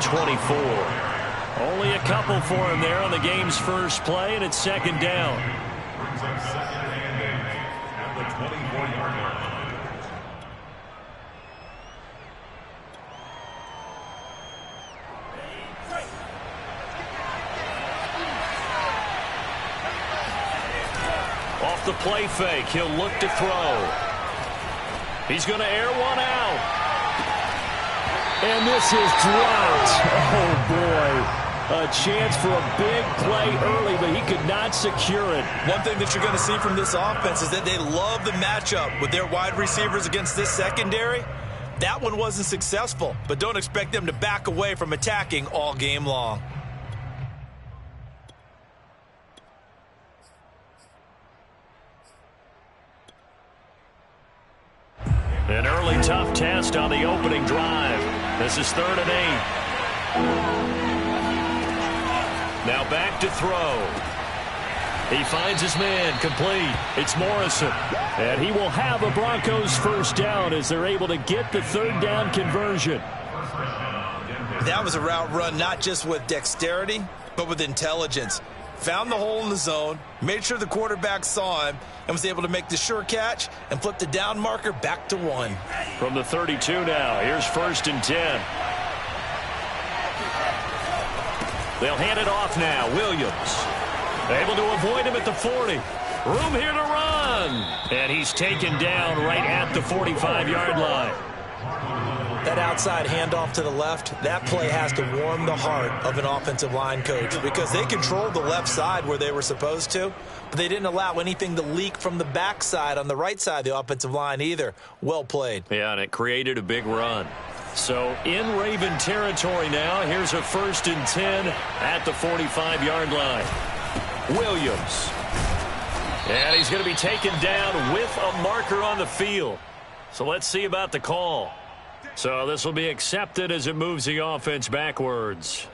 24. Only a couple for him there on the game's first play, and it's second down. Off the play fake, he'll look to throw. He's going to air one out. And this is dropped. Oh, boy. A chance for a big play early, but he could not secure it. One thing that you're going to see from this offense is that they love the matchup with their wide receivers against this secondary. That one wasn't successful, but don't expect them to back away from attacking all game long. An early tough test on the opening drive. This is 3rd and 8. Now back to throw. He finds his man complete. It's Morrison. And he will have a Broncos first down as they're able to get the 3rd down conversion. That was a route run not just with dexterity, but with intelligence. Found the hole in the zone, made sure the quarterback saw him, and was able to make the sure catch and flip the down marker back to 1. From the 32 now, here's 1st and 10. They'll hand it off now. Williams able to avoid him at the 40. Room here to run. And he's taken down right at the 45-yard line. That outside handoff to the left, that play has to warm the heart of an offensive line coach because they controlled the left side where they were supposed to, but they didn't allow anything to leak from the backside on the right side of the offensive line either. Well played. Yeah, and it created a big run. So in Raven territory now, here's a 1st and 10 at the 45-yard line. Williams. And he's going to be taken down with a marker on the field. So let's see about the call. So this will be accepted as it moves the offense backwards.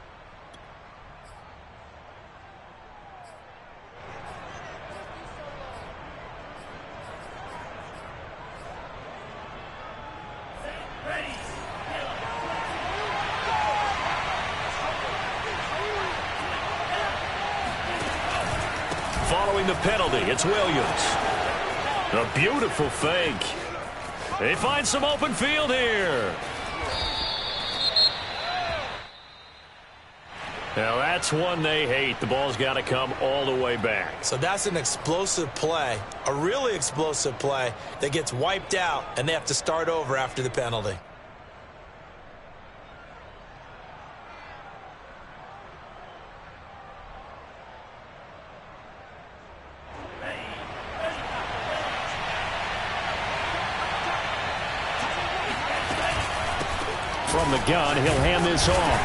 Following the penalty, it's Williams. A beautiful fake. They find some open field here. Now that's one they hate. The ball's got to come all the way back. So that's an explosive play, a really explosive play that gets wiped out, and they have to start over after the penalty. From the gun, he'll hand this off.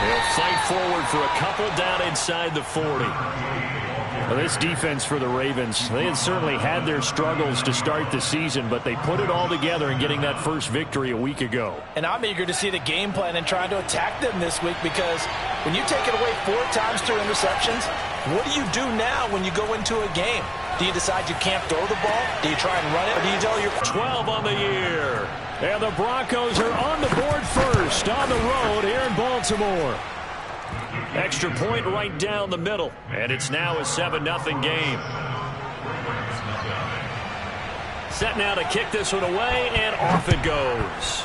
He'll fight forward for a couple down inside the 40. Well, this defense for the Ravens, they had certainly had their struggles to start the season, but they put it all together in getting that first victory a week ago. And I'm eager to see the game plan and trying to attack them this week because when you take it away 4 times through interceptions, what do you do now when you go into a game? Do you decide you can't throw the ball? Do you try and run it? Or do you tell your 12 on the year? And the Broncos are on the board first on the road here in Baltimore. Extra point right down the middle. And it's now a 7-0 game. Set now to kick this one away, and off it goes.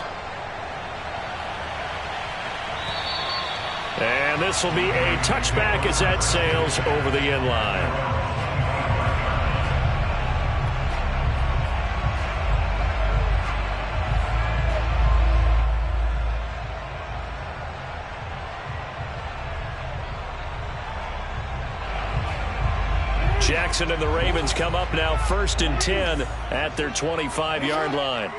And this will be a touchback as that sails over the end line. Jackson and the Ravens come up now 1st and 10 at their 25-yard line.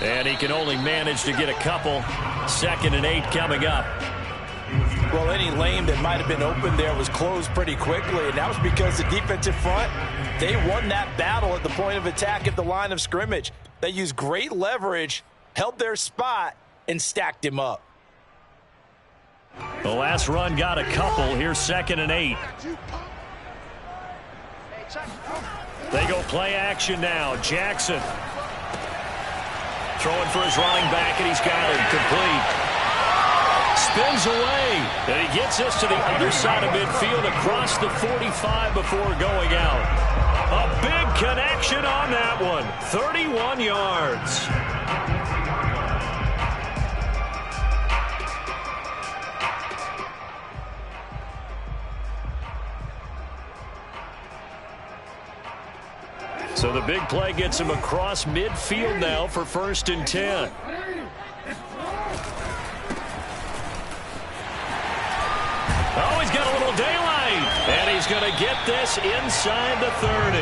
And he can only manage to get a couple. 2nd and 8 coming up. Well, any lane that might have been open there was closed pretty quickly, and that was because the defensive front, they won that battle at the point of attack at the line of scrimmage. They used great leverage, held their spot, and stacked him up. The last run got a couple. Here's 2nd and 8. They go play action now. Jackson throwing for his running back, and he's got it complete. Spins away, and he gets us to the other side of midfield across the 45 before going out. A big connection on that one. 31 yards. So the big play gets him across midfield now for 1st and 10. Oh, he's got a little daylight. And he's going to get this inside the 30.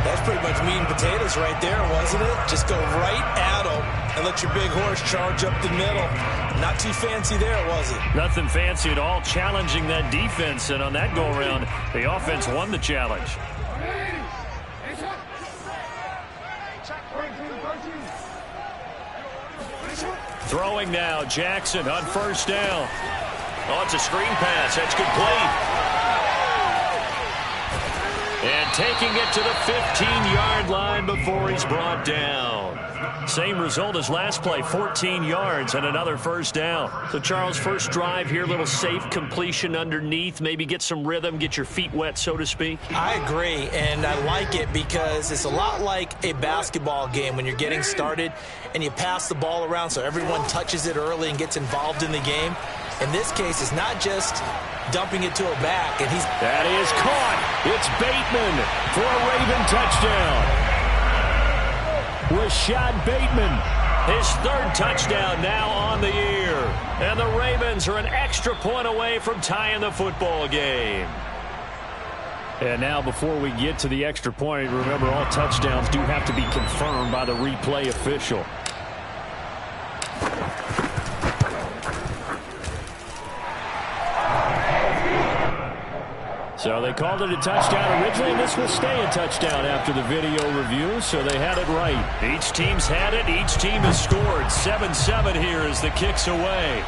That's pretty much meat and potatoes right there, wasn't it? Just go right at him and let your big horse charge up the middle. Not too fancy there, was it? Nothing fancy at all, challenging that defense. And on that go-around, the offense won the challenge. Throwing now, Jackson on 1st down. Oh, it's a screen pass. That's complete. And taking it to the 15-yard line before he's brought down. Same result as last play, 14 yards and another 1st down. So, Charles, first drive here, little safe completion underneath, maybe get some rhythm, get your feet wet, so to speak. I agree, and I like it because it's a lot like a basketball game when you're getting started and you pass the ball around so everyone touches it early and gets involved in the game. In this case, it's not just dumping it to a back, and he's... That is caught. It's Bateman for a Raven touchdown. Rashad Bateman, his 3rd touchdown now on the year. And the Ravens are an extra point away from tying the football game. And now before we get to the extra point, remember all touchdowns do have to be confirmed by the replay official. So they called it a touchdown originally, and this will stay a touchdown after the video review, so they had it right. Each team's had it. Each team has scored. 7-7 here as the kick's away.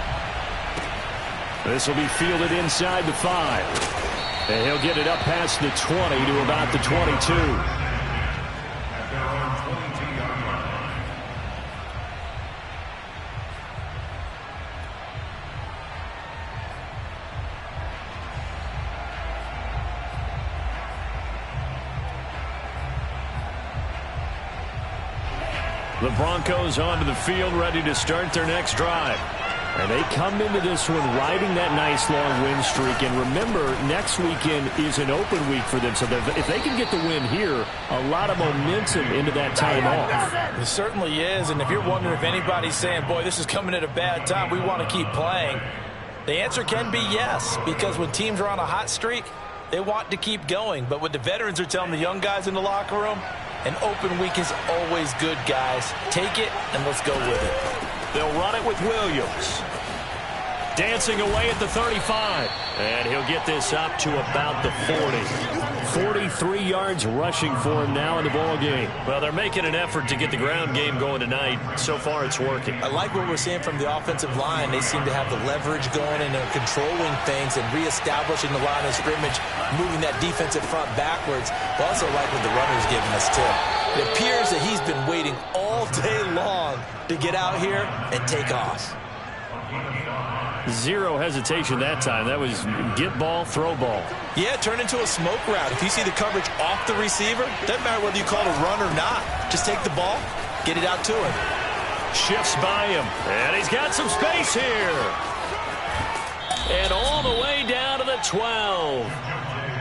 This will be fielded inside the 5. And he'll get it up past the 20 to about the 22. The Broncos onto the field, ready to start their next drive. And they come into this one riding that nice long win streak. And remember, next weekend is an open week for them. So if they can get the win here, a lot of momentum into that time off. It certainly is. And if you're wondering if anybody's saying, boy, this is coming at a bad time, we want to keep playing, the answer can be yes. Because when teams are on a hot streak, they want to keep going. But what the veterans are telling the young guys in the locker room, an open week is always good, guys. Take it, and let's go with it. They'll run it with Williams. Dancing away at the 35. And he'll get this up to about the 40. 43 yards rushing for him now in the ball game. Well, they're making an effort to get the ground game going tonight. So far, it's working. I like what we're seeing from the offensive line. They seem to have the leverage going, and they're controlling things and reestablishing the line of scrimmage, moving that defensive front backwards. I also like what the runner's giving us, too. It appears that he's been waiting all day long to get out here and take off. Zero hesitation that time. That was get ball, throw ball. Yeah, turn into a smoke route. If you see the coverage off the receiver, doesn't matter whether you call it a run or not. Just take the ball, get it out to him. Shifts by him, and he's got some space here. And all the way down to the 12.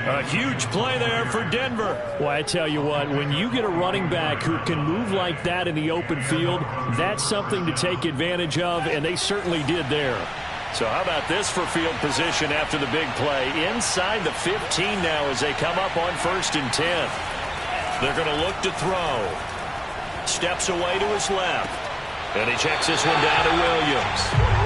A huge play there for Denver. Well, I tell you what, when you get a running back who can move like that in the open field, that's something to take advantage of, and they certainly did there. So how about this for field position after the big play? Inside the 15 now as they come up on 1st and 10. They're going to look to throw. Steps away to his left. And he checks this one down to Williams.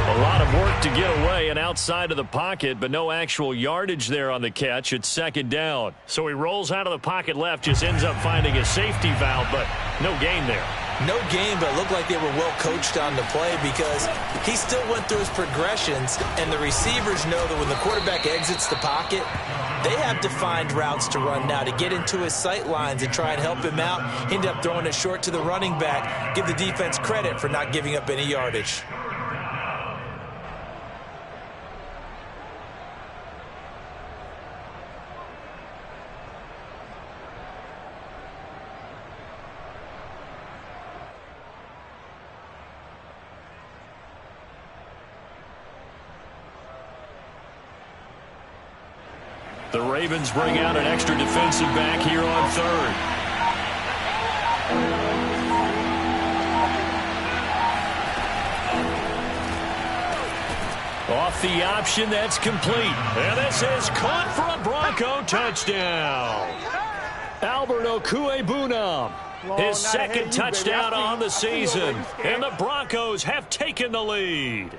A lot of work to get away and outside of the pocket, but no actual yardage there on the catch. It's 2nd down. So he rolls out of the pocket left, just ends up finding a safety valve, but no gain there. No gain, but it looked like they were well coached on the play because he still went through his progressions, and the receivers know that when the quarterback exits the pocket, they have defined routes to run now to get into his sight lines and try and help him out. He ended up throwing it short to the running back. Give the defense credit for not giving up any yardage. The Ravens bring out an extra defensive back here on third. Off the option, that's complete. And this is caught for a Bronco touchdown. Albert Okwuegbunam, his second touchdown on the season. And the Broncos have taken the lead.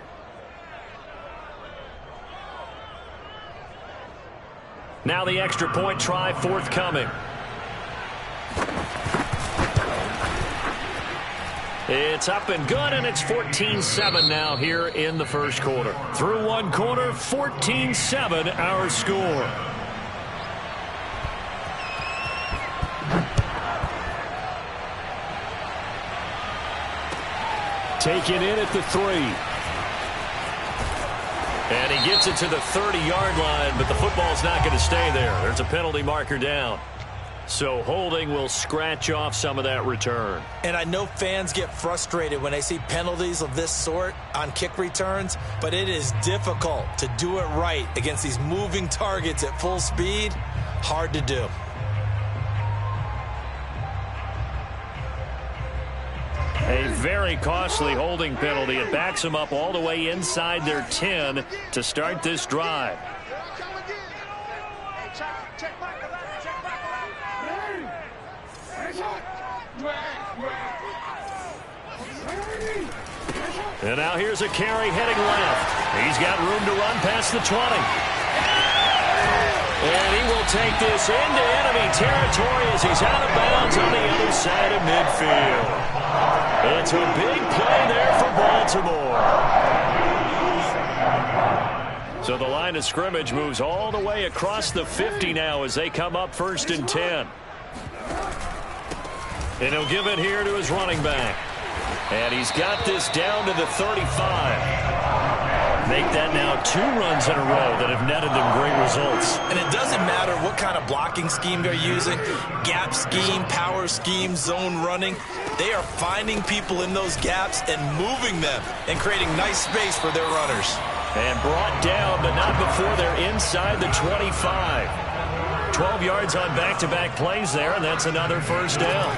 Now the extra point try forthcoming. It's up and good, and it's 14-7 now here in the first quarter. Through one quarter, 14-7 our score. Taken in at the 3. And he gets it to the 30-yard line, but the football's not going to stay there. There's a penalty marker down. So holding will scratch off some of that return. And I know fans get frustrated when they see penalties of this sort on kick returns, but it is difficult to do it right against these moving targets at full speed. Hard to do. A very costly holding penalty. It backs them up all the way inside their 10 to start this drive. And now here's a carry heading left. He's got room to run past the 20. And he will take this into enemy territory as he's out of bounds on the other side of midfield. It's a big play there for Baltimore. So the line of scrimmage moves all the way across the 50 now as they come up 1st and 10. And he'll give it here to his running back. And he's got this down to the 35. Make that now 2 runs in a row that have netted them great results. And it doesn't matter what kind of blocking scheme they're using, gap scheme, power scheme, zone running. They are finding people in those gaps and moving them and creating nice space for their runners. And brought down, but not before they're inside the 25. 12 yards on back-to-back plays there, and that's another first down.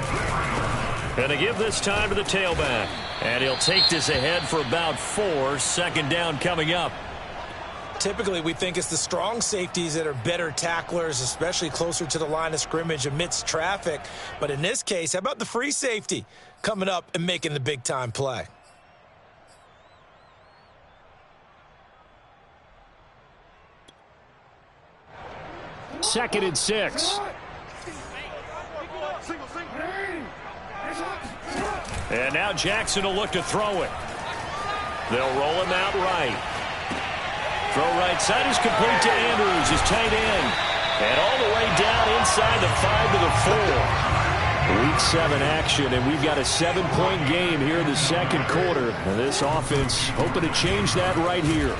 And to give this time to the tailback. And he'll take this ahead for about 4. Second down coming up. Typically, we think it's the strong safeties that are better tacklers, especially closer to the line of scrimmage amidst traffic. But in this case, how about the free safety coming up and making the big-time play? Second and 6. And now Jackson will look to throw it. They'll roll him out right. Throw right side is complete to Andrews, his tight end. And all the way down inside the 5 to the 4. Week 7 action, and we've got a 7-point game here in the second quarter. And this offense hoping to change that right here.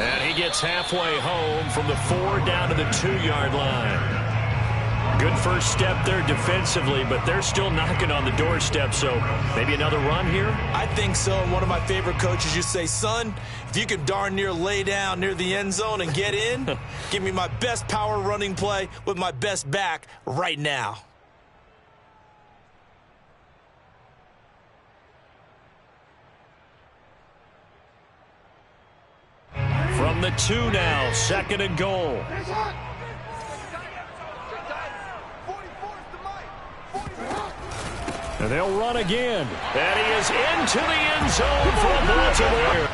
And he gets halfway home from the 4 down to the 2-yard line. Good first step there defensively, but they're still knocking on the doorstep, so maybe another run here? I think so. And one of my favorite coaches used to say, son, if you can darn near lay down near the end zone and get in, give me my best power running play with my best back right now. From the 2 now, 2nd and goal. And they'll run again. And he is into the end zone for Baltimore.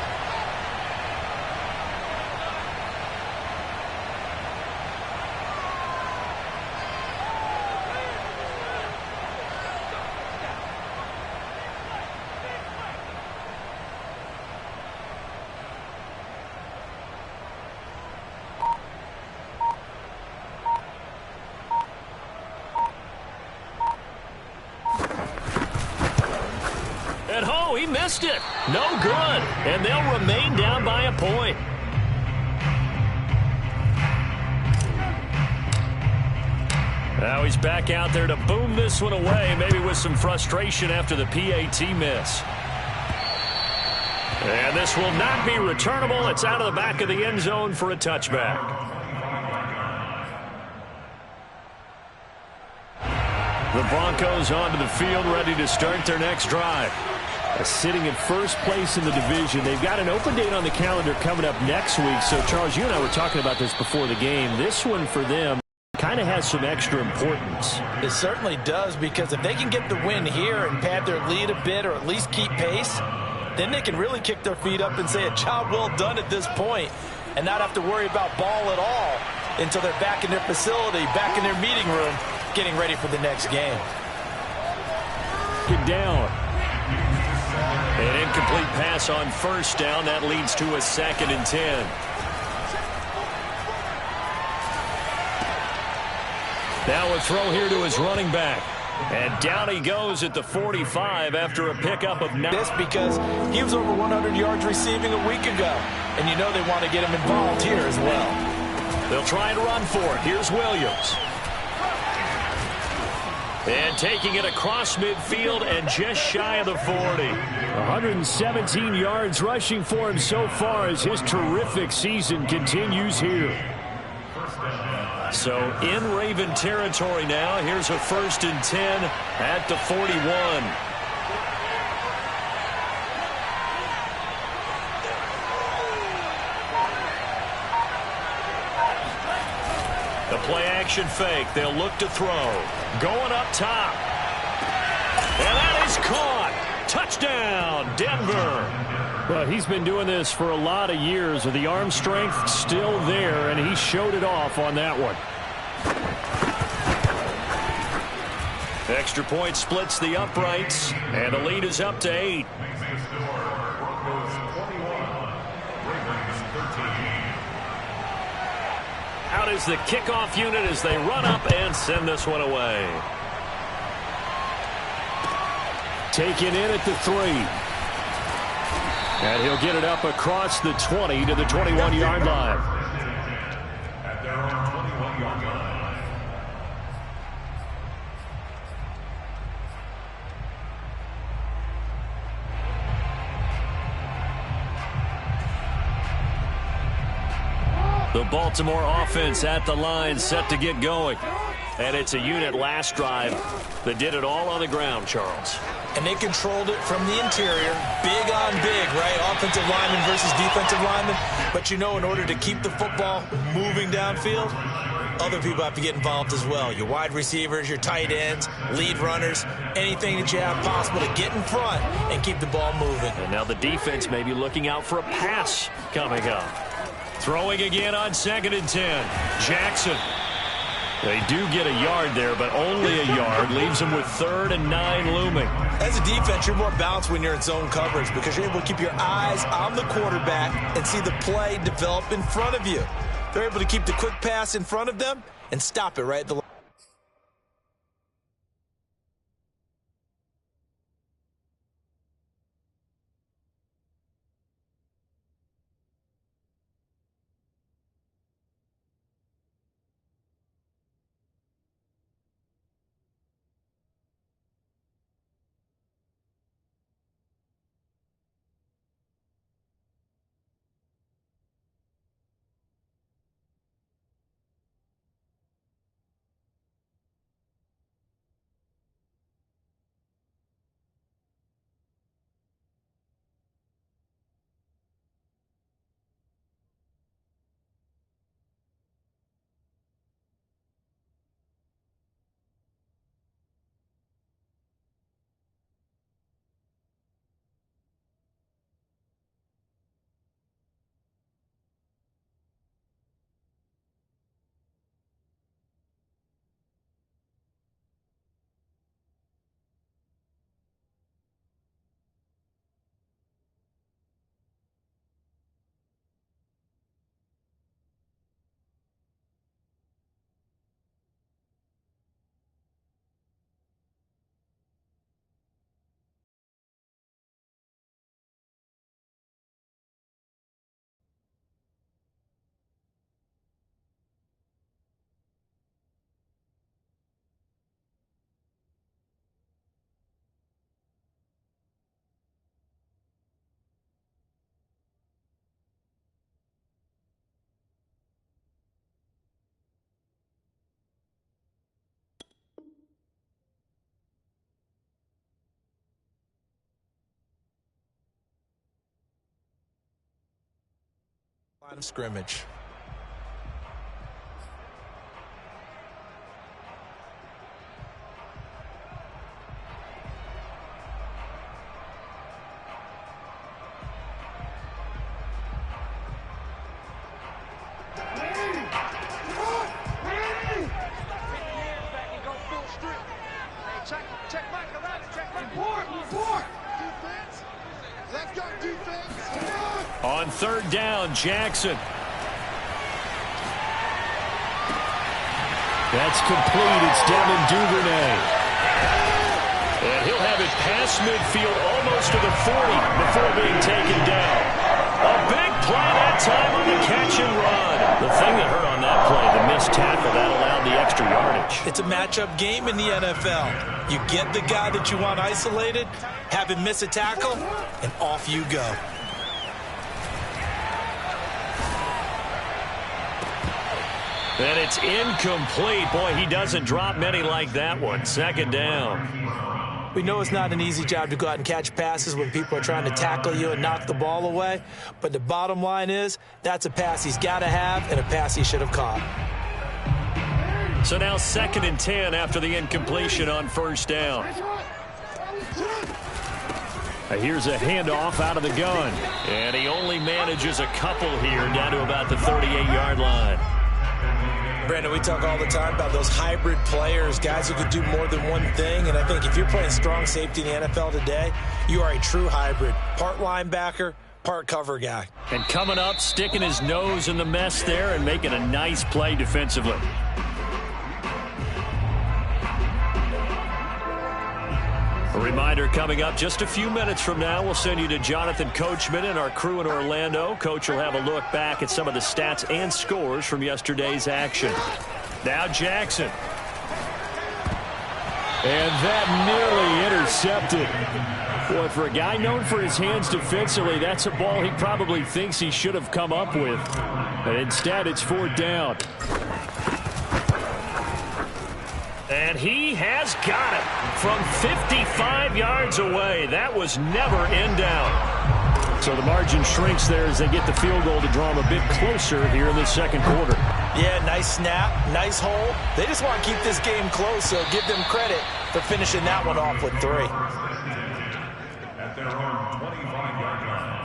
missed it. No good. And they'll remain down by a point. Now he's back out there to boom this one away, maybe with some frustration after the PAT miss. And this will not be returnable. It's out of the back of the end zone for a touchback. The Broncos onto the field, ready to start their next drive. Sitting in first place in the division. They've got an open date on the calendar coming up next week. So, Charles, you and I were talking about this before the game. This one for them kind of has some extra importance. It certainly does, because if they can get the win here and pad their lead a bit or at least keep pace, then they can really kick their feet up and say a job well done at this point and not have to worry about ball at all until they're back in their facility, back in their meeting room, getting ready for the next game. Get down. An incomplete pass on first down. That leads to a 2nd and 10. Now a throw here to his running back. And down he goes at the 45 after a pickup of 9. This because he was over 100 yards receiving a week ago. And you know they want to get him involved here as well. They'll try and run for it. Here's Williams. And taking it across midfield and just shy of the 40. 117 yards rushing for him so far as his terrific season continues here. So in Raven territory now. Here's a 1st and 10 at the 41. The play action fake. They'll look to throw. Going up top. And that is caught. Touchdown, Denver. Well, he's been doing this for a lot of years with the arm strength still there, and he showed it off on that one. Extra point splits the uprights, and the lead is up to 8. Out is the kickoff unit as they run up and send this one away. Taken in at the 3. And he'll get it up across the 20 to the 21-yard line. At their own 21-yard line. The Baltimore offense at the line, set to get going. And it's a unit last drive that did it all on the ground, Charles. And they controlled it from the interior. Big on big, right? Offensive lineman versus defensive lineman. But, you know, in order to keep the football moving downfield, other people have to get involved as well. Your wide receivers, your tight ends, lead runners, anything that you have possible to get in front and keep the ball moving. And now the defense may be looking out for a pass coming up. Throwing again on 2nd and 10. Jackson. They do get a yard there, but only a yard. Leaves them with 3rd and 9 looming. As a defense, you're more balanced when you're in zone coverage because you're able to keep your eyes on the quarterback and see the play develop in front of you. They're able to keep the quick pass in front of them and stop it right at the line. Line of scrimmage. On third down, Jackson. That's complete. It's Devin Duvernay. And he'll have it past midfield almost to the 40 before being taken down. A big play that time on the catch and run. The thing that hurt on that play, the missed tackle, that allowed the extra yardage. It's a matchup game in the NFL. You get the guy that you want isolated, have him miss a tackle, and off you go. And it's incomplete. Boy, he doesn't drop many like that one. Second down. We know it's not an easy job to go out and catch passes when people are trying to tackle you and knock the ball away. But the bottom line is, that's a pass he's got to have and a pass he should have caught. So now 2nd and 10 after the incompletion on first down. Here's a handoff out of the gun. And he only manages a couple here down to about the 38-yard line. Brandon, we talk all the time about those hybrid players, guys who could do more than one thing. And I think if you're playing strong safety in the NFL today, you are a true hybrid. Part linebacker, part cover guy. And coming up, sticking his nose in the mess there and making a nice play defensively. A reminder coming up just a few minutes from now, we'll send you to Jonathan Coachman and our crew in Orlando. Coach will have a look back at some of the stats and scores from yesterday's action. Now Jackson. And that nearly intercepted. Boy, for a guy known for his hands defensively, that's a ball he probably thinks he should have come up with. But instead, it's 4th down. And he has got it from 55 yards away. That was never in doubt. So the margin shrinks there as they get the field goal to draw them a bit closer here in the second quarter. Yeah, nice snap, nice hole. They just want to keep this game close, so give them credit for finishing that one off with 3. At their own 25-yard line.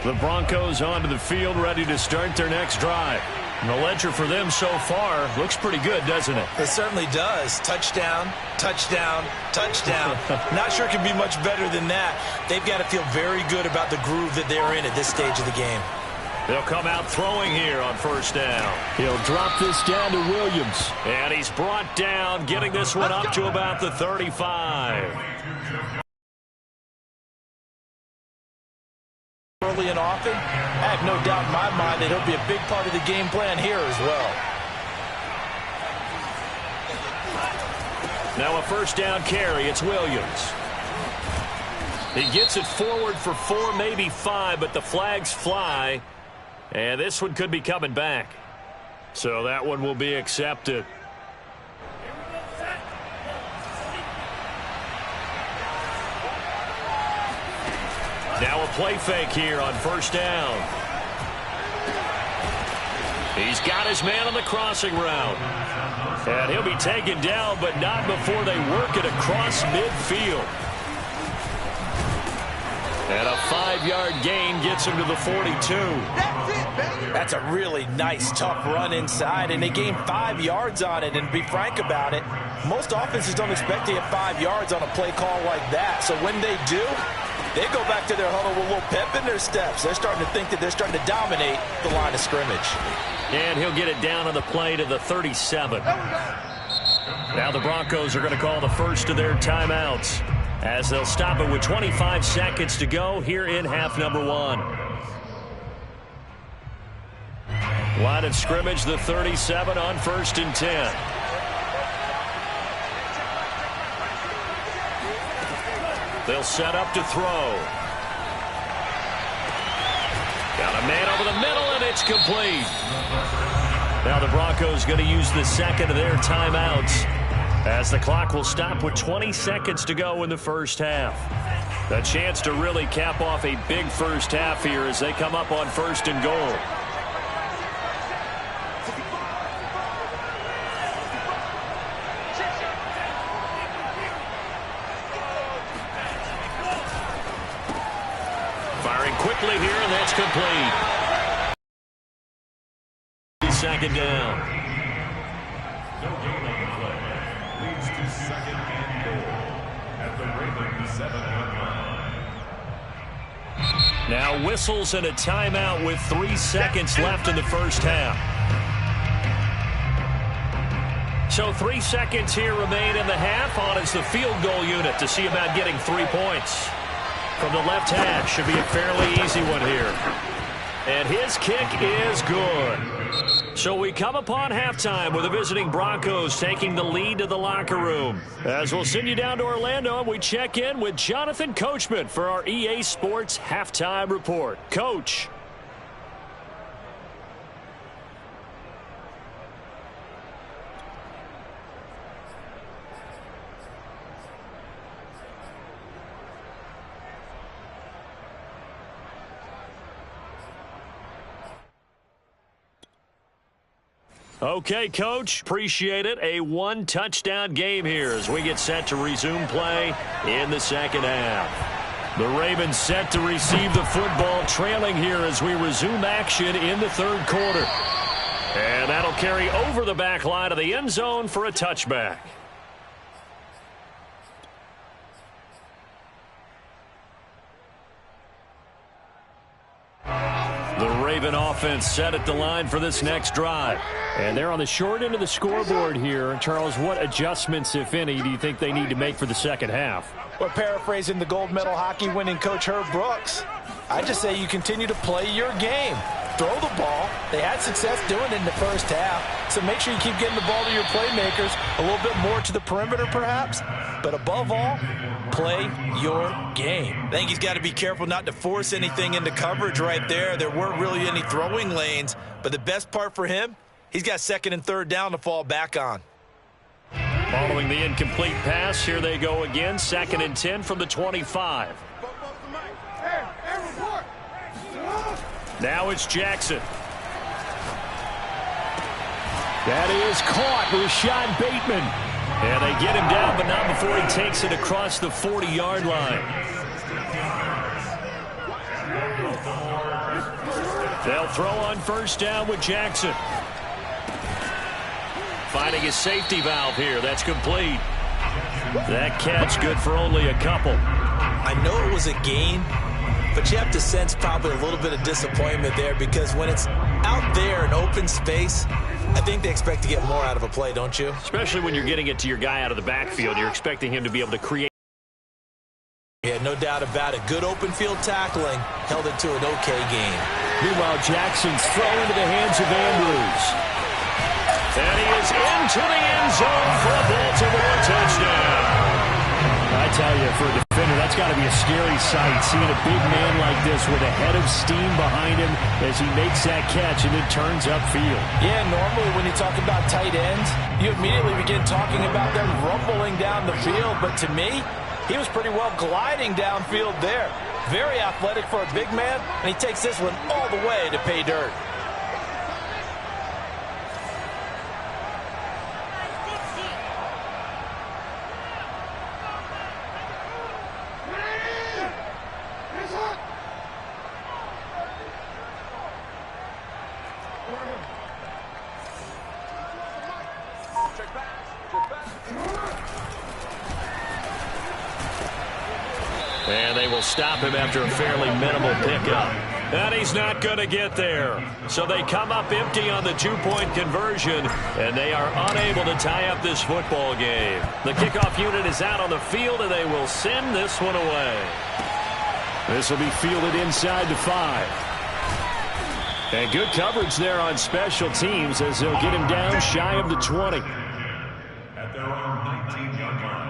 The Broncos onto the field, ready to start their next drive. And the ledger for them so far looks pretty good, doesn't it? It certainly does. Touchdown, touchdown, touchdown. Not sure it can be much better than that. They've got to feel very good about the groove that they're in at this stage of the game. They'll come out throwing here on first down. He'll drop this down to Williams. And he's brought down, getting this one up to about the 35. Early and often, I have no doubt in my mind that he'll be a big part of the game plan here as well. Now a first down carry. It's Williams. He gets it forward for 4, maybe 5, but the flags fly. And this one could be coming back. So that one will be accepted. Now a play fake here on first down. He's got his man on the crossing route. And he'll be taken down, but not before they work it across midfield. And a 5-yard gain gets him to the 42. That's a really nice, tough run inside, and they gained 5 yards on it. And to be frank about it, most offenses don't expect to get 5 yards on a play call like that. So when they do, they go back to their huddle with a little pep in their steps. They're starting to think that they're starting to dominate the line of scrimmage. And he'll get it down on the play to the 37. Now the Broncos are going to call the first of their timeouts as they'll stop it with 25 seconds to go here in half number 1. Line of scrimmage, the 37 on 1st and 10. They'll set up to throw. Got a man over the middle, and it's complete. Now the Broncos going to use the second of their timeouts as the clock will stop with 20 seconds to go in the first half. A chance to really cap off a big first half here as they come up on 1st and goal. Firing quickly here, and that's complete. Second down. No gain on the play. Leads to 2nd and goal at the Ravens 7-yard line. Now whistles and a timeout with 3 seconds left in the first half. So 3 seconds here remain in the half. On is the field goal unit to see about getting 3 points. From the left hash, should be a fairly easy one here. And his kick is good. So we come upon halftime with the visiting Broncos taking the lead to the locker room. As we'll send you down to Orlando, and we check in with Jonathan Coachman for our EA Sports Halftime Report. Coach. Okay, Coach, appreciate it. A 1-touchdown game here as we get set to resume play in the second half. The Ravens set to receive the football, trailing here as we resume action in the third quarter. And that'll carry over the back line of the end zone for a touchback. The Raven offense set at the line for this next drive. And they're on the short end of the scoreboard here. Charles, what adjustments, if any, do you think they need to make for the second half? Well, paraphrasing the gold medal hockey winning coach Herb Brooks, I just say you continue to play your game. Throw the ball. They had success doing it in the first half. So make sure you keep getting the ball to your playmakers, a little bit more to the perimeter perhaps. But above all, play your game. I think he's got to be careful not to force anything into coverage right there. There weren't really any throwing lanes. But the best part for him, he's got 2nd and 3rd down to fall back on. Following the incomplete pass, here they go again. 2nd and 10 from the 25. Now it's Jackson. That is caught. Rashad Bateman. And they get him down, but not before he takes it across the 40-yard line. They'll throw on 1st down with Jackson. Finding his safety valve here. That's complete. That catch good for only a couple. I know it was a gain, but you have to sense probably a little bit of disappointment there because when it's out there in open space, I think they expect to get more out of a play, don't you? Especially when you're getting it to your guy out of the backfield. You're expecting him to be able to create. Yeah, no doubt about it. Good open field tackling held it to an okay game. Meanwhile, Jackson's throw into the hands of Andrews. And he is into the end zone for a Baltimore touchdown. I tell you, for a defender, that's got to be a scary sight, seeing a big man like this with a head of steam behind him as he makes that catch and it turns upfield. Yeah, normally when you talk about tight ends, you immediately begin talking about them rumbling down the field. But to me, he was pretty well gliding downfield there. Very athletic for a big man, and he takes this one all the way to pay dirt. And they will stop him after a fairly minimal pickup. And he's not going to get there. So they come up empty on the 2-point conversion, and they are unable to tie up this football game. The kickoff unit is out on the field, and they will send this one away. This will be fielded inside the 5. And good coverage there on special teams as they'll get him down shy of the 20. At their own 19-yard line.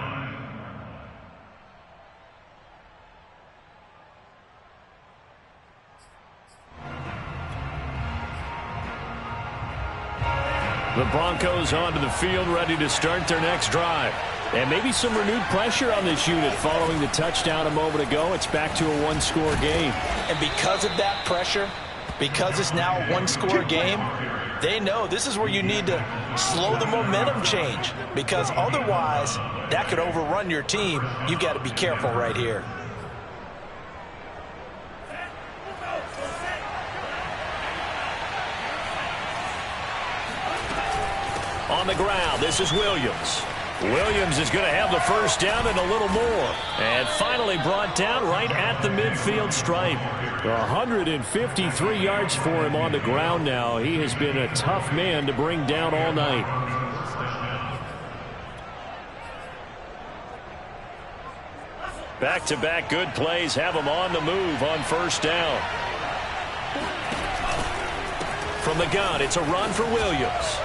The Broncos onto the field, ready to start their next drive. And maybe some renewed pressure on this unit following the touchdown a moment ago. It's back to a one-score game. And because of that pressure, because it's now a one-score game, they know this is where you need to slow the momentum change, because otherwise that could overrun your team. You've got to be careful right here. On the ground, this is Williams. Williams is going to have the first down and a little more. And finally brought down right at the midfield stripe. 153 yards for him on the ground now. He has been a tough man to bring down all night. Back-to-back good plays have him on the move on first down. From the gun, it's a run for Williams.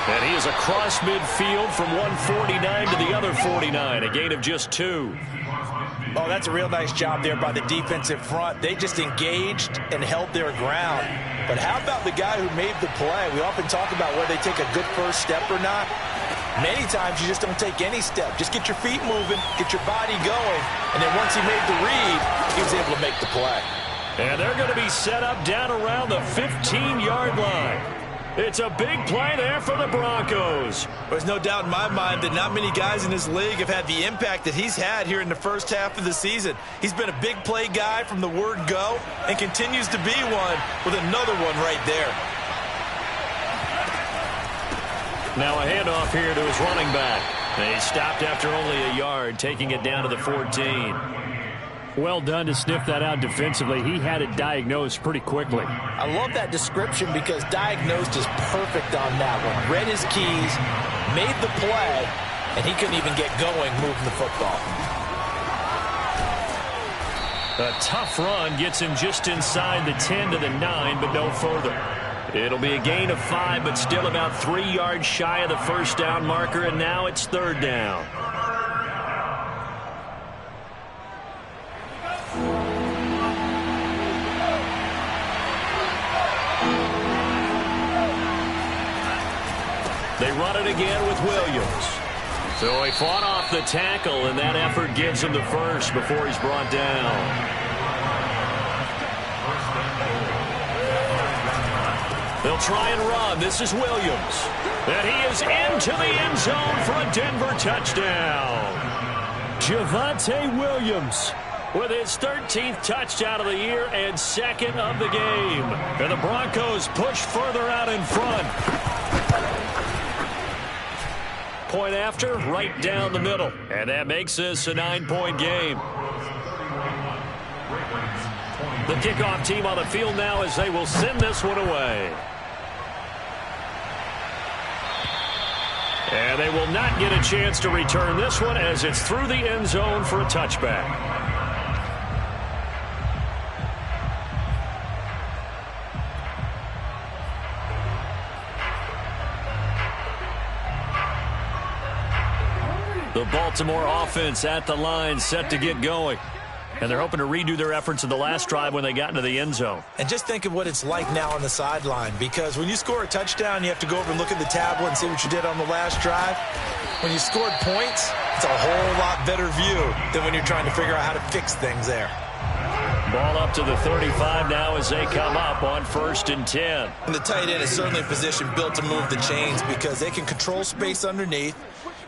And he is across midfield from 149 to the other 49, a gain of just 2. Oh, that's a real nice job there by the defensive front. They just engaged and held their ground. But how about the guy who made the play? We often talk about whether they take a good first step or not. Many times you just don't take any step. Just get your feet moving, get your body going, and then once he made the read, he was able to make the play. And they're going to be set up down around the 15-yard line. It's a big play there for the Broncos. There's no doubt in my mind that not many guys in this league have had the impact that he's had here in the first half of the season. He's been a big play guy from the word go and continues to be one with another one right there. Now a handoff here to his running back. He stopped after only a yard, taking it down to the 14. Well done to sniff that out defensively. He had it diagnosed pretty quickly. I love that description because diagnosed is perfect on that one. Read his keys, made the play, and he couldn't even get going moving the football. A tough run gets him just inside the 10 to the 9, but no further. It'll be a gain of 5, but still about 3 yards shy of the first down marker, and now it's third down. They run it again with Williams. So he fought off the tackle, and that effort gives him the first before he's brought down. They'll try and run. This is Williams. And he is into the end zone for a Denver touchdown. Javonte Williams with his 13th touchdown of the year and second of the game. And the Broncos push further out in front. Point after, right down the middle. And that makes this a 9-point game. The kickoff team on the field now as they will send this one away. And they will not get a chance to return this one as it's through the end zone for a touchback. The Baltimore offense at the line, set to get going. And they're hoping to redo their efforts in the last drive when they got into the end zone. And just think of what it's like now on the sideline, because when you score a touchdown, you have to go over and look at the tablet and see what you did on the last drive. When you scored points, it's a whole lot better view than when you're trying to figure out how to fix things there. Ball up to the 35 now as they come up on 1st and 10. And the tight end is certainly a position built to move the chains because they can control space underneath.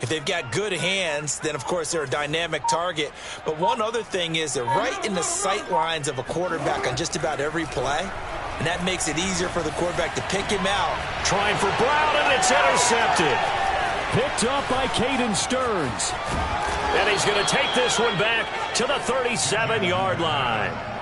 If they've got good hands, then, of course, they're a dynamic target. But one other thing is they're right in the sight lines of a quarterback on just about every play. And that makes it easier for the quarterback to pick him out. Trying for Brown, and it's intercepted. Picked up by Caden Stearns. And he's going to take this one back to the 37-yard line.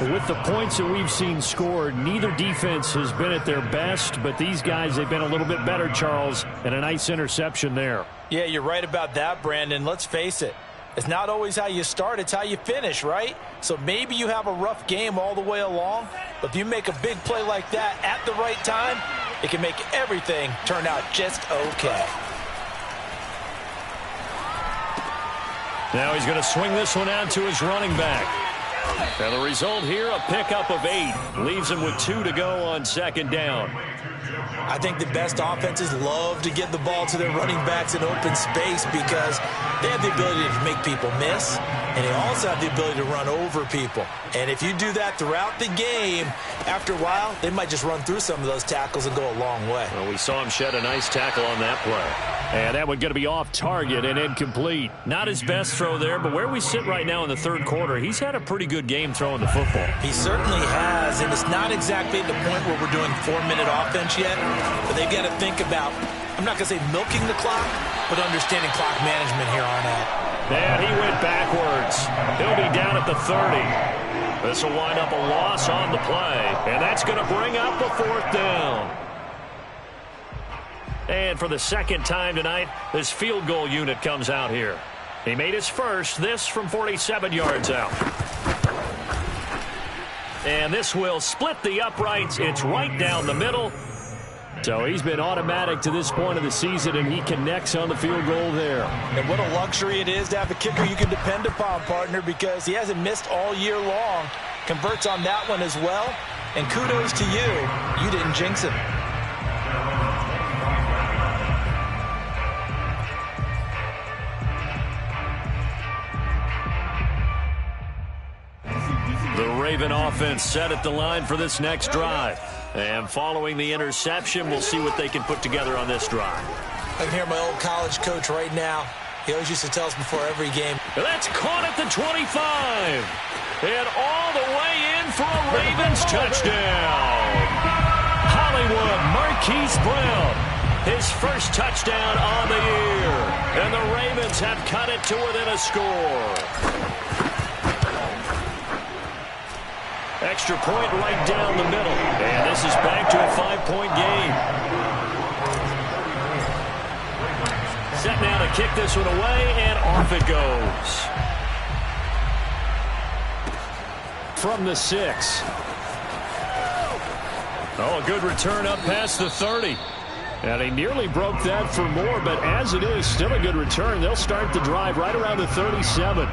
With the points that we've seen scored, neither defense has been at their best, but these guys, they've been a little bit better, Charles, and a nice interception there. Yeah, you're right about that, Brandon. Let's face it. It's not always how you start, it's how you finish, right? So maybe you have a rough game all the way along, but if you make a big play like that at the right time, it can make everything turn out just okay. Now he's going to swing this one out to his running back. And the result here, a pickup of 8. Leaves him with 2 to go on 2nd down. I think the best offenses love to get the ball to their running backs in open space because they have the ability to make people miss, and they also have the ability to run over people. And if you do that throughout the game, after a while, they might just run through some of those tackles and go a long way. Well, we saw him shed a nice tackle on that play. And that one going to be off target and incomplete. Not his best throw there, but where we sit right now in the third quarter, he's had a pretty good game throwing the football. He certainly has, and it's not exactly at the point where we're doing 4-minute offense yet, but they've got to think about, I'm not going to say milking the clock, but understanding clock management here on out. And he went backwards. He'll be down at the 30. This will wind up a loss on the play, and that's going to bring up the fourth down. And for the second time tonight, this field goal unit comes out here. He made his first, this from 47 yards out. And this will split the uprights. It's right down the middle. So he's been automatic to this point of the season, and he connects on the field goal there. And what a luxury it is to have a kicker you can depend upon, partner, because he hasn't missed all year long. Converts on that one as well. And kudos to you. You didn't jinx him. The Raven offense set at the line for this next drive. And following the interception, we'll see what they can put together on this drive. I can hear my old college coach right now. He always used to tell us before every game. That's caught at the 25. And all the way in for a Ravens touchdown. Hollywood Marquise Brown, his first touchdown on the year. And the Ravens have cut it to within a score. Extra point right down the middle. And this is back to a 5-point game. Set now to kick this one away, and off it goes. From the 6. Oh, a good return up past the 30. And he nearly broke that for more, but as it is, still a good return. They'll start the drive right around the 37.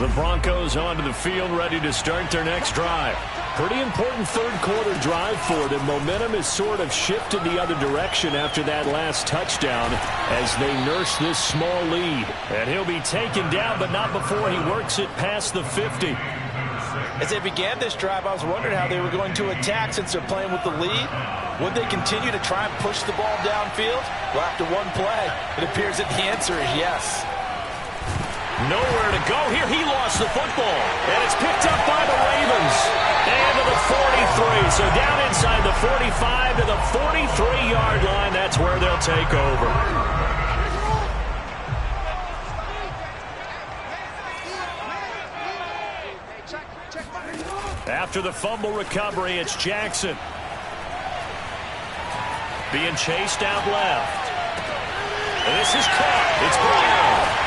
The Broncos onto the field, ready to start their next drive. Pretty important third quarter drive for them. Momentum has sort of shifted the other direction after that last touchdown as they nurse this small lead. And he'll be taken down, but not before he works it past the 50. As they began this drive, I was wondering how they were going to attack since they're playing with the lead. Would they continue to try and push the ball downfield? Well, after one play, it appears that the answer is yes. Nowhere to go here. He lost the football. And it's picked up by the Ravens. And to the 43. So down inside the 45 to the 43-yard line. That's where they'll take over. After the fumble recovery, it's Jackson. Being chased out left. And this is caught. It's Brown.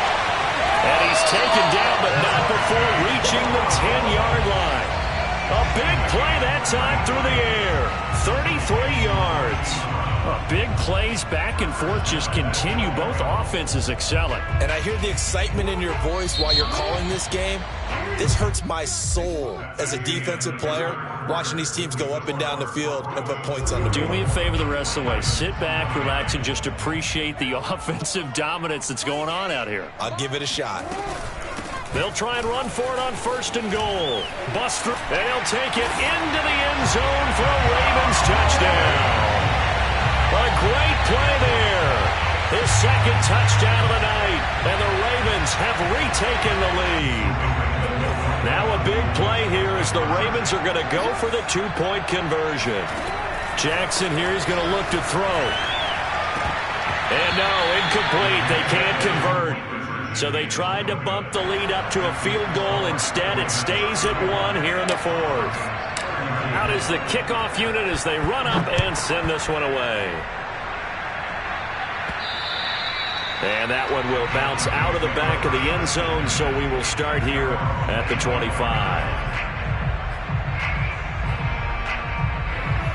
And he's taken down, but not before reaching the 10-yard line. A big play that time through the air. 33 yards. Big plays back and forth just continue. Both offenses excelling. And I hear the excitement in your voice while you're calling this game. This hurts my soul as a defensive player, watching these teams go up and down the field and put points on the board. Do me a favor the rest of the way. Sit back, relax, and just appreciate the offensive dominance that's going on out here. I'll give it a shot. They'll try and run for it on 1st and goal. Bust through, and he'll take it into the end zone for a Ravens touchdown. A great play there. His second touchdown of the night, and the Ravens have retaken the lead. Now a big play here as the Ravens are going to go for the 2-point conversion. Jackson here is going to look to throw. And no, incomplete. They can't convert. So they tried to bump the lead up to a field goal. Instead, it stays at 1 here in the 4th. Out is the kickoff unit as they run up and send this one away. And that one will bounce out of the back of the end zone, so we will start here at the 25.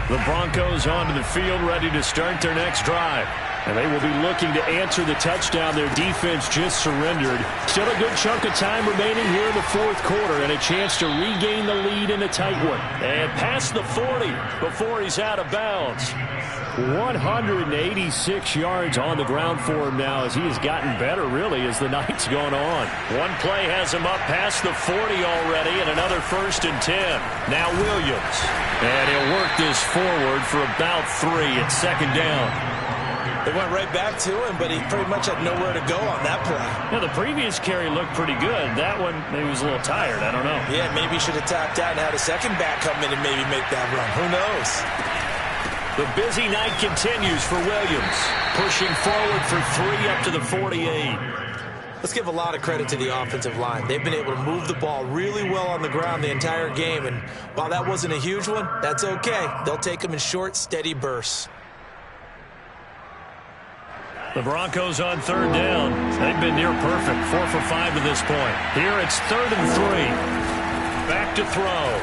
The Broncos onto the field, ready to start their next drive. And they will be looking to answer the touchdown their defense just surrendered. Still a good chunk of time remaining here in the fourth quarter and a chance to regain the lead in a tight one. And past the 40 before he's out of bounds. 186 yards on the ground for him now as he has gotten better, really, as the night's gone on. One play has him up past the 40 already, and another 1st and 10. Now Williams. And he'll work this forward for about 3 at 2nd down. They went right back to him, but he pretty much had nowhere to go on that play. Now, the previous carry looked pretty good. That one, maybe was a little tired. I don't know. Yeah, maybe he should have tapped out and had a second back come in and maybe make that run. Who knows? The busy night continues for Williams. Pushing forward for 3 up to the 48. Let's give a lot of credit to the offensive line. They've been able to move the ball really well on the ground the entire game. And while that wasn't a huge one, that's okay. They'll take them in short, steady bursts. The Broncos on 3rd down. They've been near perfect. 4 for 5 to this point. Here it's 3rd and 3. Back to throw.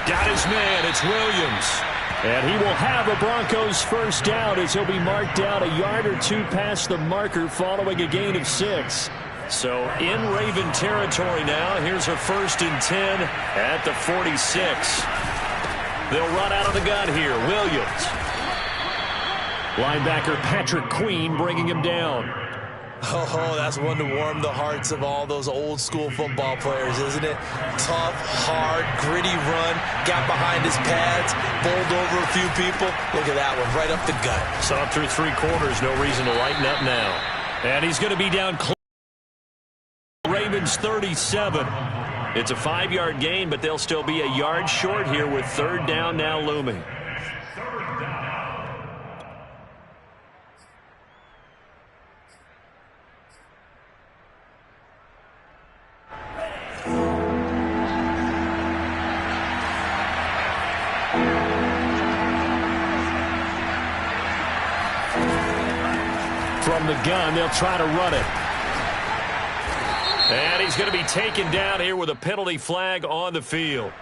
Got his man. It's Williams. And he will have a Broncos first down as he'll be marked down a yard or 2 past the marker following a gain of 6. So in Raven territory now. Here's a 1st and 10 at the 46. They'll run out of the gun here. Williams. Linebacker Patrick Queen bringing him down. Oh, that's one to warm the hearts of all those old-school football players, isn't it? Tough, hard, gritty run, got behind his pads, bowled over a few people. Look at that one, right up the gut. Saw it through 3 quarters, no reason to lighten up now. And he's going to be down close. Ravens 37. It's a 5-yard gain, but they'll still be a yard short here with 3rd down now looming. From the gun, they'll try to run it. And he's going to be taken down here with a penalty flag on the field.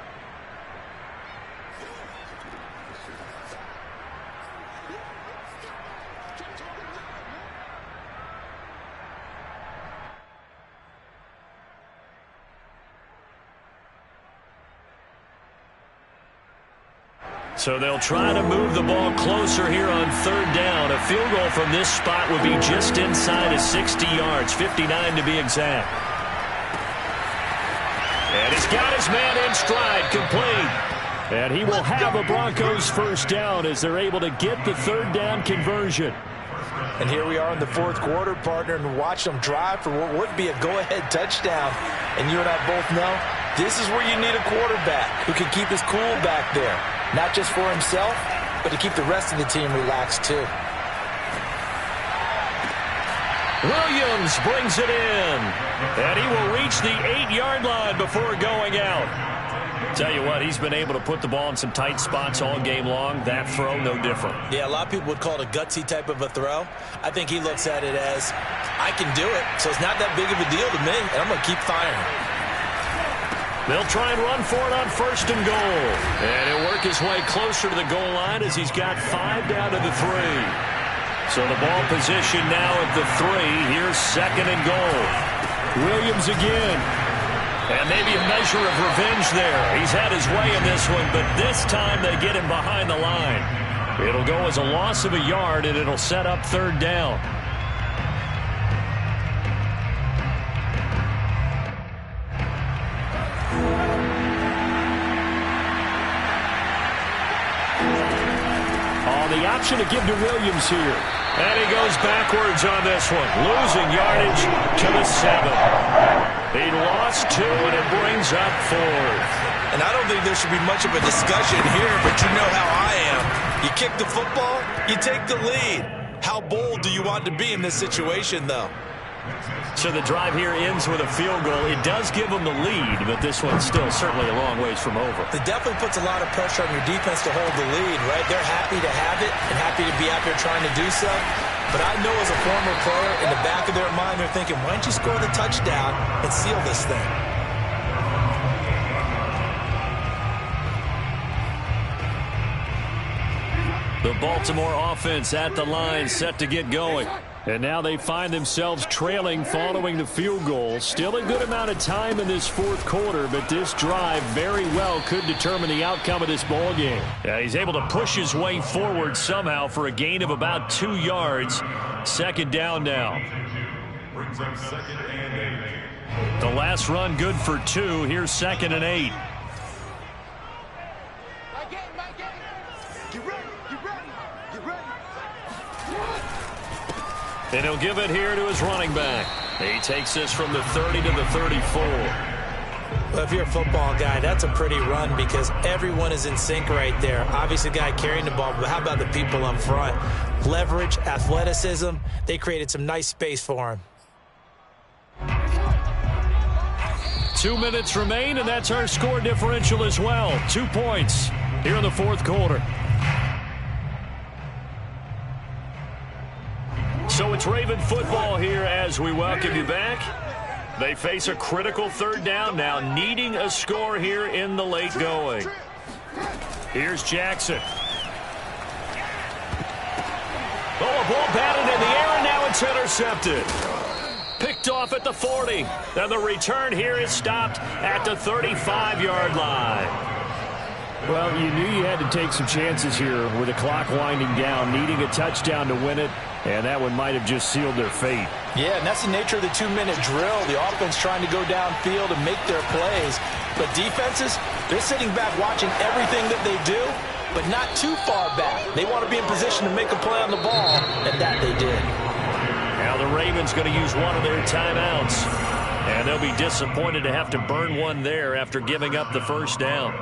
So they'll try to move the ball closer here on 3rd down. A field goal from this spot would be just inside of 60 yards, 59 to be exact. And he's got his man in stride, complete. And he will have a Broncos first down as they're able to get the 3rd down conversion. And here we are in the 4th quarter, partner, and watch them drive for what would be a go-ahead touchdown. And you and I both know this is where you need a quarterback who can keep his cool back there. Not just for himself, but to keep the rest of the team relaxed, too. Williams brings it in. And he will reach the 8-yard line before going out. Tell you what, he's been able to put the ball in some tight spots all game long. That throw, no different. Yeah, a lot of people would call it a gutsy type of a throw. I think he looks at it as, I can do it, so it's not that big of a deal to me, and I'm going to keep firing. They'll try and run for it on 1st and goal. And he'll work his way closer to the goal line as he's got 5 down to the 3. So the ball position now at the 3. Here's 2nd and goal. Williams again. And maybe a measure of revenge there. He's had his way in this one, but this time they get him behind the line. It'll go as a loss of a yard, and it'll set up 3rd down. The option to give to Williams here. And he goes backwards on this one, losing yardage to the 7. He lost 2, and it brings up 4th. And I don't think there should be much of a discussion here, but you know how I am. You kick the football, you take the lead. How bold do you want to be in this situation, though? So the drive here ends with a field goal. It does give them the lead, but this one's still certainly a long ways from over. It definitely puts a lot of pressure on your defense to hold the lead, right? They're happy to have it and happy to be out there trying to do so. But I know as a former player, in the back of their mind, they're thinking, why don't you score the touchdown and seal this thing? The Baltimore offense at the line, set to get going. And now they find themselves trailing following the field goal. Still a good amount of time in this fourth quarter, but this drive very well could determine the outcome of this ball game. Yeah, he's able to push his way forward somehow for a gain of about 2 yards. Second down now. Brings up 2nd and 8. The last run good for 2. Here's 2nd and 8. And he'll give it here to his running back. He takes this from the 30 to the 34. Well, if you're a football guy, that's a pretty run because everyone is in sync right there. Obviously, the guy carrying the ball, but how about the people up front? Leverage, athleticism, they created some nice space for him. 2 minutes remain, and that's our score differential as well. 2 points here in the fourth quarter. So it's Raven football here as we welcome you back. They face a critical third down now, needing a score here in the late going. Here's Jackson. Oh, a ball batted in the air, and now it's intercepted. Picked off at the 40. And the return here is stopped at the 35-yard line. Well, you knew you had to take some chances here with the clock winding down, needing a touchdown to win it, and that one might have just sealed their fate. Yeah, and that's the nature of the 2-minute drill. The offense trying to go downfield and make their plays. But defenses, they're sitting back watching everything that they do, but not too far back. They want to be in position to make a play on the ball, and that they did. Now the Ravens going to use one of their timeouts, and they'll be disappointed to have to burn one there after giving up the first down.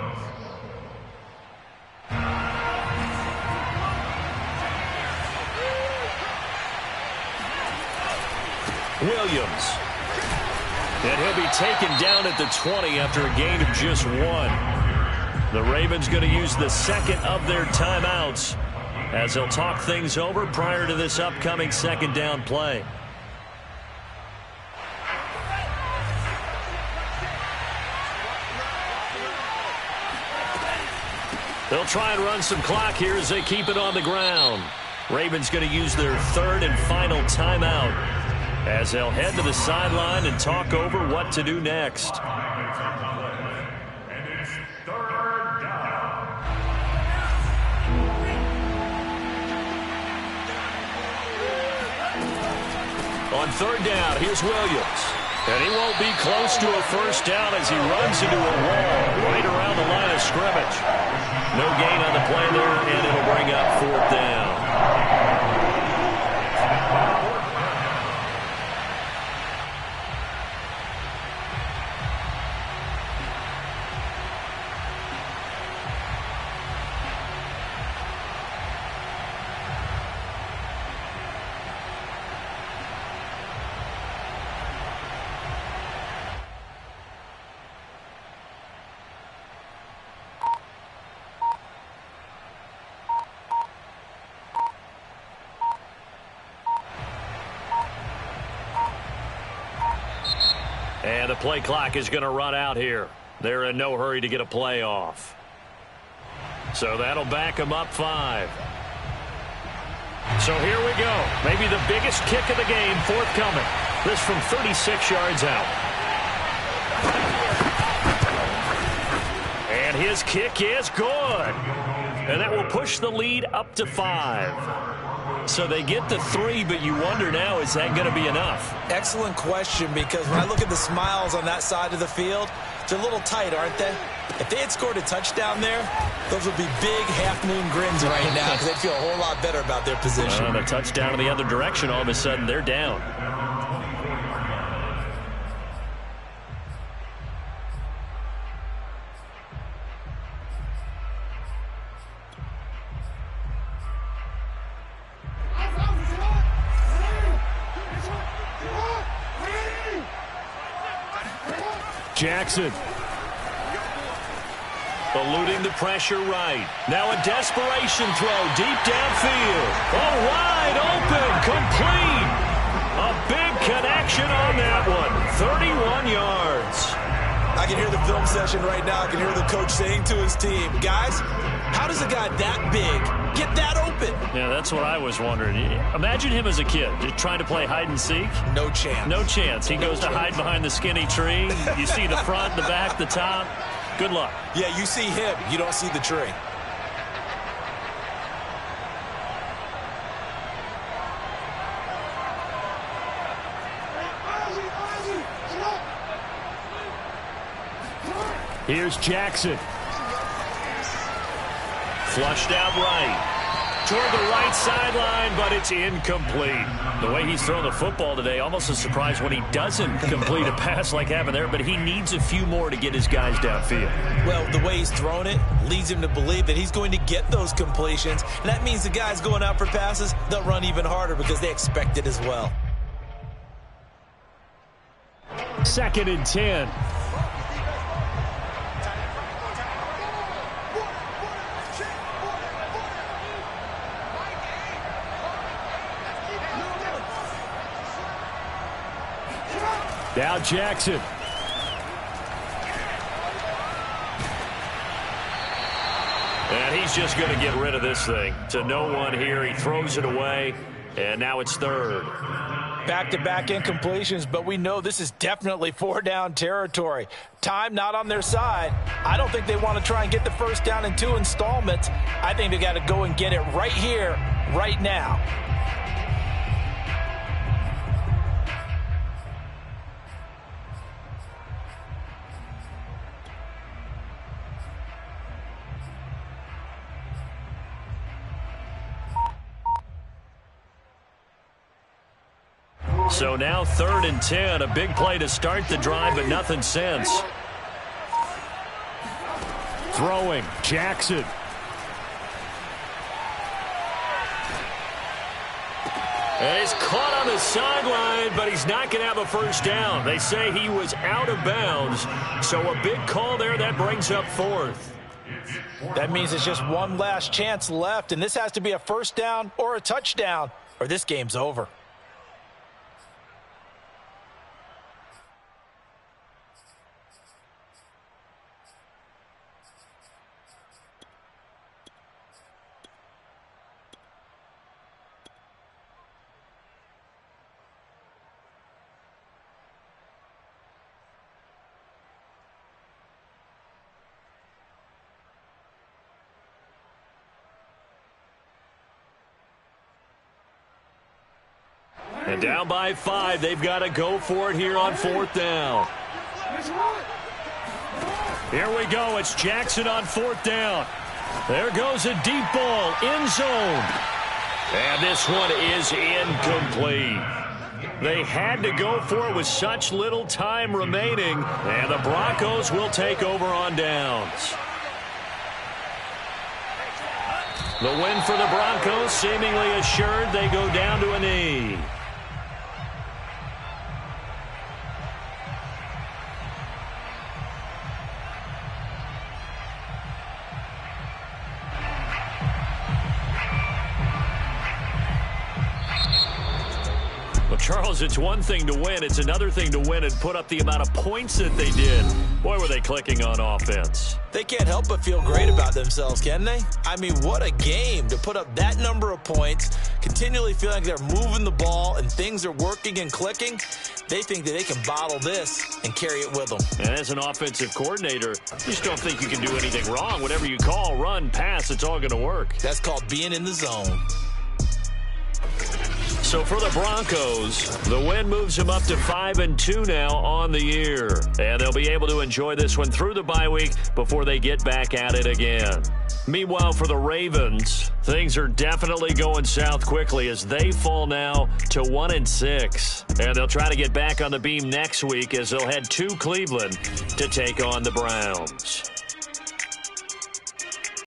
Williams. And he'll be taken down at the 20 after a gain of just 1. The Ravens going to use the second of their timeouts as they'll talk things over prior to this upcoming second down play. They'll try and run some clock here as they keep it on the ground. Ravens going to use their third and final timeout as they'll head to the sideline and talk over what to do next. And it's 3rd down. On 3rd down, here's Williams. And he won't be close to a first down as he runs into a wall right around the line of scrimmage. No gain on the play there, and it'll bring up 4th down. And the play clock is going to run out here. They're in no hurry to get a play off. So that'll back them up 5. So here we go. Maybe the biggest kick of the game forthcoming. This from 36 yards out. And his kick is good. And that will push the lead up to 5. So they get the 3, but you wonder now, is that going to be enough? Excellent question, because when I look at the smiles on that side of the field, they're a little tight, aren't they? If they had scored a touchdown there, those would be big half-moon grins right now because they'd feel a whole lot better about their position. On a touchdown in the other direction, all of a sudden they're down. Jackson. Eluding the pressure right. Now a desperation throw deep downfield. Oh, wide open, complete. A big connection on that one. 31 yards. I I can hear the film session right now. I can hear the coach saying to his team, guys, how does a guy that big get that open? Yeah, that's what I was wondering. Imagine him as a kid, just trying to play hide and seek. No chance. No chance. He goes to hide behind the skinny tree. You see the front, the back, the top. Good luck. Yeah, you see him. You don't see the tree. Here's Jackson. Flushed out right. Toward the right sideline, but it's incomplete. The way he's thrown the football today, almost a surprise when he doesn't complete a pass like happened there, but he needs a few more to get his guys downfield. Well, the way he's thrown it leads him to believe that he's going to get those completions, and that means the guys going out for passes, they'll run even harder because they expect it as well. 2nd and 10. Now Jackson. And he's just going to get rid of this thing. To no one here. He throws it away, and now it's 3rd. Back-to-back incompletions, but we know this is definitely 4-down territory. Time not on their side. I don't think they want to try and get the first down in 2 installments. I think they got to go and get it right here, right now. So now 3rd and 10, a big play to start the drive, but nothing since. Throwing, Jackson. And he's caught on the sideline, but he's not going to have a first down. They say he was out of bounds, so a big call there that brings up 4th. That means it's just one last chance left, and this has to be a first down or a touchdown, or this game's over. And down by 5, they've got to go for it here on 4th down. Here we go. It's Jackson on 4th down. There goes a deep ball, end zone. And this one is incomplete. They had to go for it with such little time remaining, and the Broncos will take over on downs. The win for the Broncos seemingly assured. They go down to a knee. Charles, it's one thing to win. It's another thing to win and put up the amount of points that they did. Boy, were they clicking on offense. They can't help but feel great about themselves, can they? I mean, what a game to put up that number of points, continually feeling like they're moving the ball and things are working and clicking. They think that they can bottle this and carry it with them. And as an offensive coordinator, you just don't think you can do anything wrong. Whatever you call, run, pass, it's all going to work. That's called being in the zone. So for the Broncos, the win moves them up to 5-2 now on the year. And they'll be able to enjoy this one through the bye week before they get back at it again. Meanwhile, for the Ravens, things are definitely going south quickly as they fall now to 1-6. And they'll try to get back on the beam next week as they'll head to Cleveland to take on the Browns.